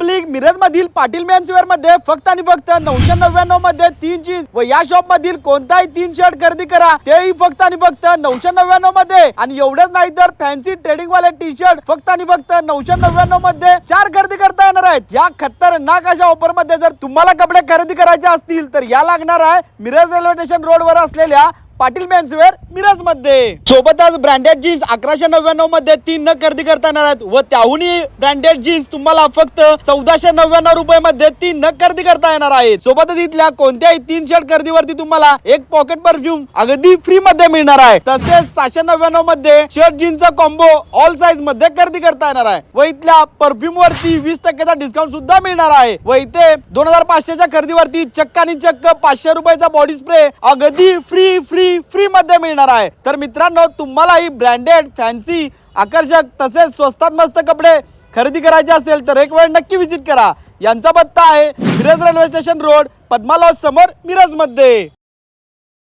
Public Miraj मधील Patil menswear मध्ये फक्त आणि फक्त 999 मध्ये 3 जीन्स व या शॉप मधील कोणताही 3 शर्ट खरेदी करा तेही फक्त आणि फक्त 999 मध्ये। आणि एवढेच नाही तर फॅन्सी ट्रेडिंग वाले टी शर्ट फक्त आणि फक्त 999 मध्ये 4 खरेदी करता येणार आहेत। या खतरनाक अशा ऑफर मध्ये जर तुम्हाला कपडे खरेदी करायचे असतील तर या लागणार आहे मिरज रेल्वे स्टेशन रोड वर असलेल्या पाटील मेन्सवेअर मिरज मध्ये। सोबतच ब्रँडेड जीन्स 1199 मध्ये 3 नग खरेदी करता येणार आहेत व त्याहूनही ब्रँडेड जीन्स तुम्हाला फक्त 1499 रुपये मध्ये 3 नग खरेदी करता येणार आहेत। सोबतच इथल्या कोणत्याही 3 शर्ट खरेदीवरती तुम्हाला एक पॉकेट परफ्यूम अगदी फ्री मध्ये मिळणार आहे। तसेच 699 मध्ये शर्ट जीन्सचा कॉम्बो ऑल साइज मध्ये खरेदी करता येणार आहे व इथल्या परफ्यूम वरती 20% डिस्काउंट सुद्धा मिळणार आहे व इथे 2500 च्या खरेदीवरती चक्क आणि चक्क 500 रुपयाचा बॉडी स्प्रे अगदी फ्री मध्ये मिळणार आहे। तर मित्रांनो तुम्हाला ही ब्रँडेड फॅन्सी आकर्षक तसेच स्वस्तात मस्त कपडे खरेदी करायचे असेल तर एक वेळ नक्की विजिट करा। यांचा पत्ता आहे Miraj railway station road Padma lodge समोर मिरज मध्ये।